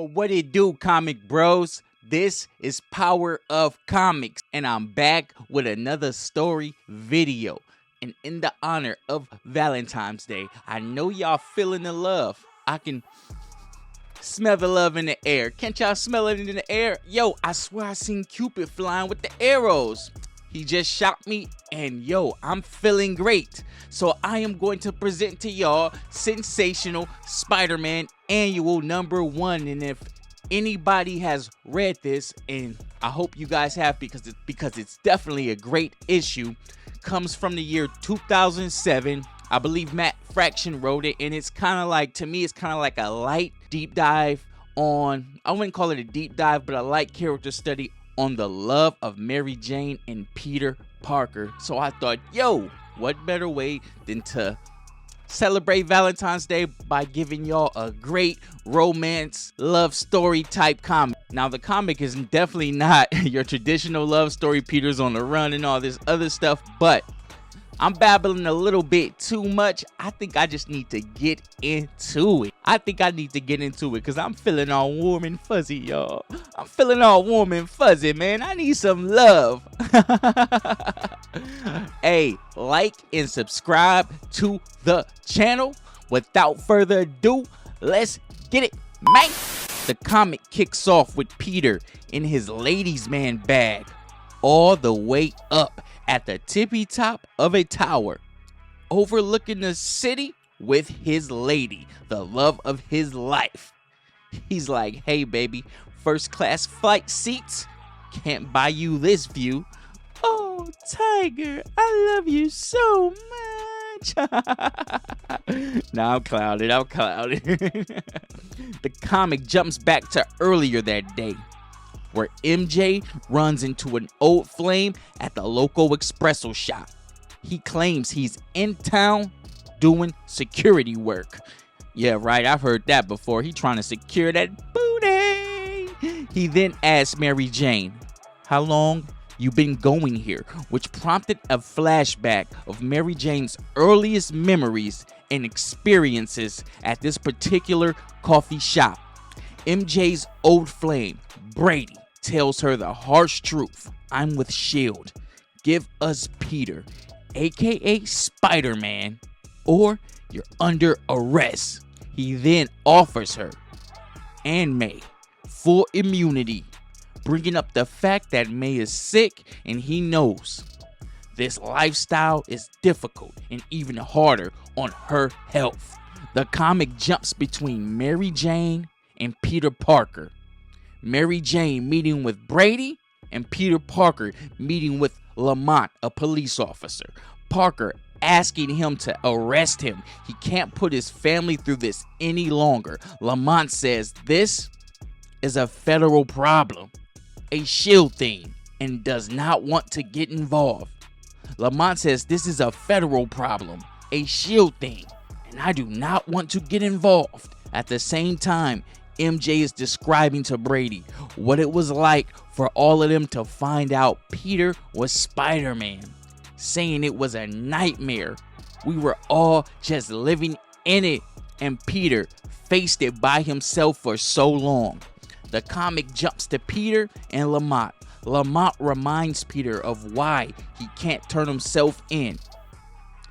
Yo, what it do, comic bros? This is Power of Comics, and I'm back with another story video. And in the honor of Valentine's Day, I know y'all feeling the love. I can smell the love in the air. Can't y'all smell it in the air? Yo, I swear I seen Cupid flying with the arrows. He just shot me, and yo, I'm feeling great. So I am going to present to y'all Sensational Spider-Man Annual #1. And if anybody has read this, and I hope you guys have, because it's definitely a great issue, comes from the year 2007. I believe Matt Fraction wrote it, and it's kind of like, to me, it's kind of like a light deep dive on, I wouldn't call it a deep dive, but a light character study on the love of Mary Jane and Peter Parker. So I thought, yo, what better way than to celebrate Valentine's Day by giving y'all a great romance love story type comic. Now, the comic is definitely not your traditional love story, Peter's on the run and all this other stuff, but I'm babbling a little bit too much. I think I just need to get into it. Because I'm feeling all warm and fuzzy, y'all. I'm feeling all warm and fuzzy, man. I need some love. Hey, like and subscribe to the channel. Without further ado, let's get it, man. The comic kicks off with Peter in his ladies' man bag, all the way up at the tippy top of a tower, overlooking the city with his lady, the love of his life. He's like, hey baby, first class flight seats, can't buy you this view. Oh, Tiger, I love you so much. Now I'm clouded. The comic jumps back to earlier that day, where MJ runs into an old flame at the local espresso shop. He claims he's in town doing security work. Yeah, right, I've heard that before. He trying to secure that booty. He then asks Mary Jane, how long you been going here? Which prompted a flashback of Mary Jane's earliest memories and experiences at this particular coffee shop. MJ's old flame, Brady, tells her the harsh truth. I'm with S.H.I.E.L.D. Give us Peter, aka Spider-Man, or you're under arrest. He then offers her and May full immunity, bringing up the fact that May is sick and he knows this lifestyle is difficult and even harder on her health. The comic jumps between Mary Jane and Peter Parker. Mary Jane meeting with Brady, and Peter Parker meeting with Lamont, a police officer. Parker asking him to arrest him. He can't put his family through this any longer. Lamont says this is a federal problem, a S.H.I.E.L.D. thing, and does not want to get involved. Lamont says this is a federal problem, a S.H.I.E.L.D. thing, and I do not want to get involved. At the same time, MJ is describing to Brady what it was like for all of them to find out Peter was Spider-Man, saying it was a nightmare. We were all just living in it, and Peter faced it by himself for so long. The comic jumps to Peter and Lamont. Lamont reminds Peter of why he can't turn himself in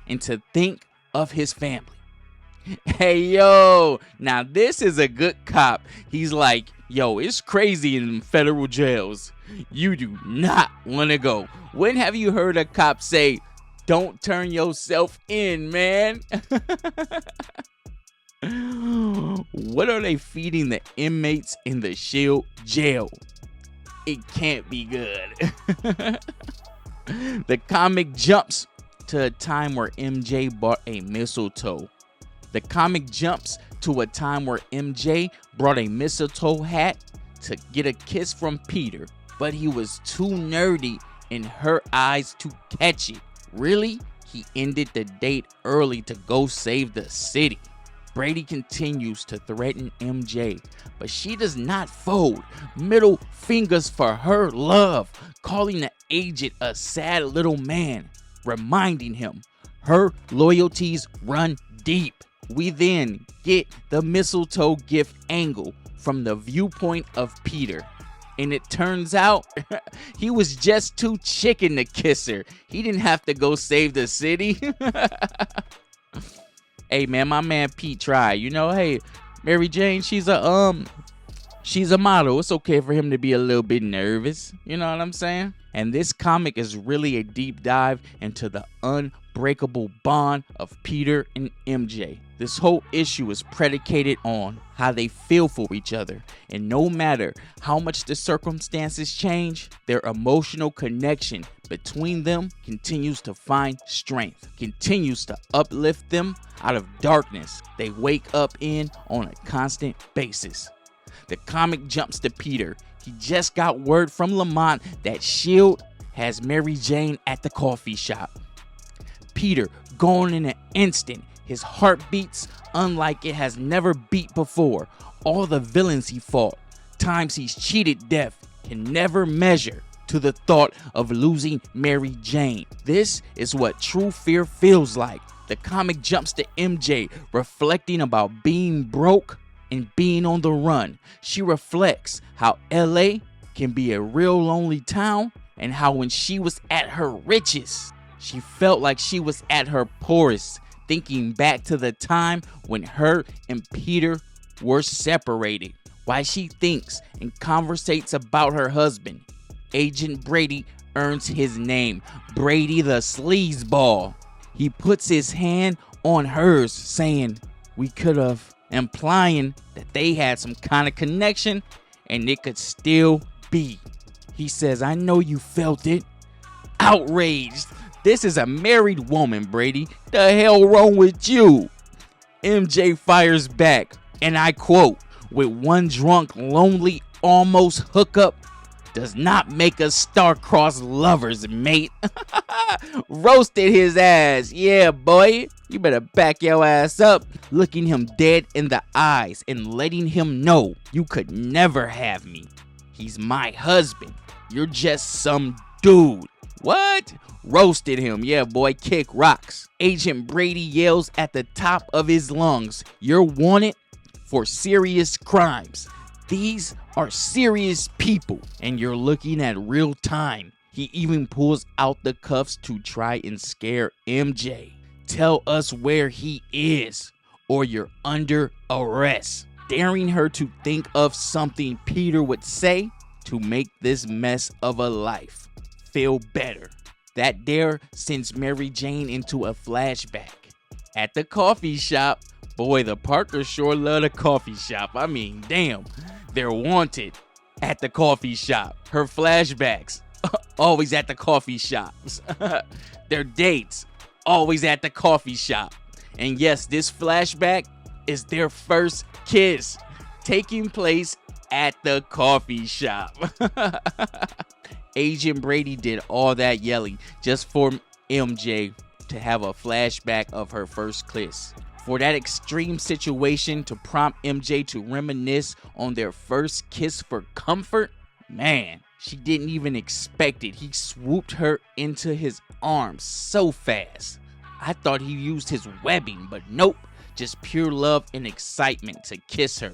and to think of his family. Hey, yo, now this is a good cop. He's like, yo, it's crazy in federal jails. You do not want to go. When have you heard a cop say, don't turn yourself in, man? What are they feeding the inmates in the S.H.I.E.L.D. jail? It can't be good. The comic jumps to a time where MJ bought a mistletoe. The comic jumps to a time where MJ brought a mistletoe hat to get a kiss from Peter, but he was too nerdy in her eyes to catch it. Really? He ended the date early to go save the city. Brady continues to threaten MJ, but she does not fold. Middle fingers for her love, calling the agent a sad little man, reminding him her loyalties run deep. We then get the mistletoe gift angle from the viewpoint of Peter. And it turns out he was just too chicken to kiss her. He didn't have to go save the city. Hey man, my man Pete tried. Hey, Mary Jane, she's a model. It's okay for him to be a little bit nervous. You know what I'm saying? And this comic is really a deep dive into the unbreakable bond of Peter and MJ. This whole issue is predicated on how they feel for each other. And no matter how much the circumstances change, their emotional connection between them continues to find strength, continues to uplift them out of darkness they wake up in on a constant basis. The comic jumps to Peter. He just got word from Lamont that S.H.I.E.L.D. has Mary Jane at the coffee shop. Peter gone in an instant. His heart beats unlike it has never beat before. All the villains he fought, times he's cheated death, can never measure to the thought of losing Mary Jane. This is what true fear feels like. The comic jumps to MJ, reflecting about being broke and being on the run. She reflects how LA can be a real lonely town, and how when she was at her richest, she felt like she was at her poorest, thinking back to the time when her and Peter were separated. Why she thinks and conversates about her husband. Agent Brady earns his name, Brady the Sleazeball. He puts his hand on hers, saying we could have, implying that they had some kind of connection and it could still be. He says, I know you felt it. Outraged. This is a married woman, Brady. The hell wrong with you? MJ fires back, and I quote, with one drunk, lonely, almost hookup does not make us star-crossed lovers, mate. Roasted his ass. Yeah, boy. You better back your ass up, looking him dead in the eyes and letting him know you could never have me. He's my husband. You're just some dude. What? Roasted him. Yeah, boy, kick rocks. Agent Brady yells at the top of his lungs, you're wanted for serious crimes. These are serious people, and you're looking at real time. He even pulls out the cuffs to try and scare MJ. Tell us where he is, or you're under arrest. Daring her to think of something Peter would say to make this mess of a life feel better. That dare sends Mary Jane into a flashback. At the coffee shop, boy, the Parkers sure love the coffee shop. I mean, damn, they're wanted at the coffee shop. Her flashbacks, always at the coffee shops. Their dates, always at the coffee shop. And yes, this flashback is their first kiss, taking place at the coffee shop. Agent Brady did all that yelling just for MJ to have a flashback of her first kiss. For that extreme situation to prompt MJ to reminisce on their first kiss for comfort, man, she didn't even expect it. He swooped her into his arms so fast. I thought he used his webbing, but nope, just pure love and excitement to kiss her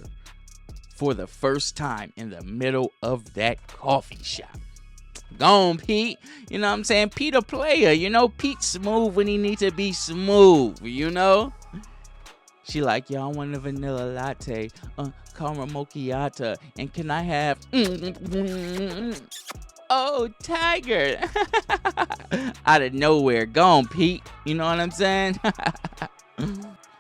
for the first time in the middle of that coffee shop. Gone, Pete. You know what I'm saying? Pete a player, Pete smooth when he needs to be smooth, She like, yo, I want a vanilla latte, caramel macchiato, and can I have, oh, tiger. Out of nowhere, gone, Pete. You know what I'm saying?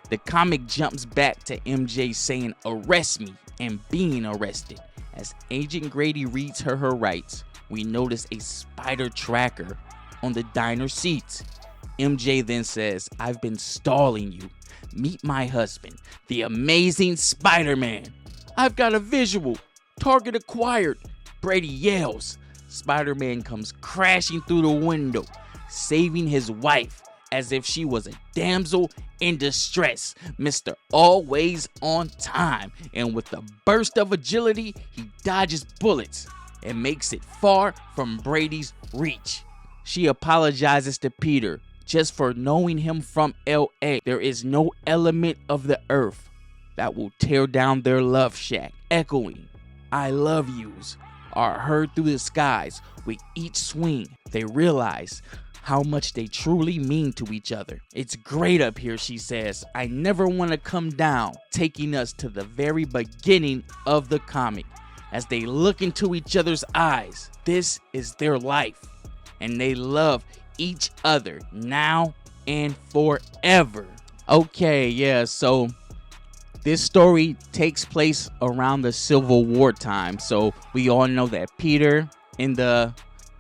The comic jumps back to MJ saying, arrest me, and being arrested. As Agent Grady reads her rights, we notice a spider tracker on the diner seats. MJ then says, I've been stalling you. Meet my husband, the amazing Spider-Man. I've got a visual. Target acquired. Brady yells. Spider-Man comes crashing through the window, saving his wife as if she was a damsel in distress. Mr. Always on time. And with a burst of agility, he dodges bullets and makes it far from Brady's reach. She apologizes to Peter, just for knowing him from LA. There is no element of the earth that will tear down their love shack. Echoing I love yous are heard through the skies. With each swing, they realize how much they truly mean to each other. It's great up here, she says. I never want to come down, taking us to the very beginning of the comic. As they look into each other's eyes, this is their life, and they love each other now and forever. Okay, yeah, so this story takes place around the Civil War time. So we all know that Peter, in the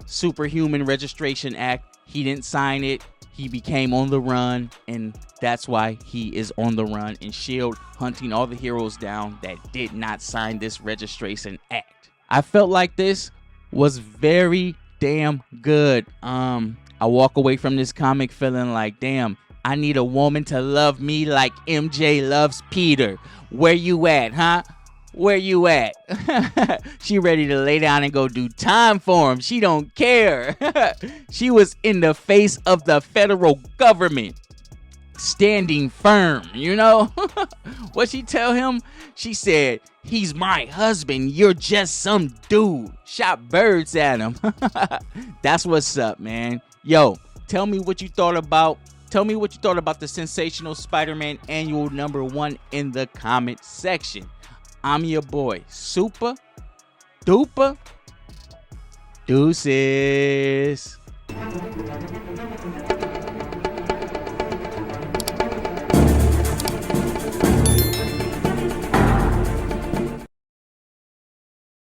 Superhuman Registration Act, he didn't sign it. He became on the run, and that's why he is on the run in S.H.I.E.L.D., hunting all the heroes down that did not sign this Registration Act. I felt like this was very damn good. I walk away from this comic feeling like, damn, I need a woman to love me like MJ loves Peter. Where you at, huh? Where you at? She ready to lay down and go do time for him. She don't care. She was in the face of the federal government, standing firm, you know? What she tell him? She said, he's my husband. You're just some dude. Shot birds at him. That's what's up, man. Yo, tell me what you thought about the Sensational Spider-Man Annual #1 in the comment section. I'm your boy, Super Duper Deuces.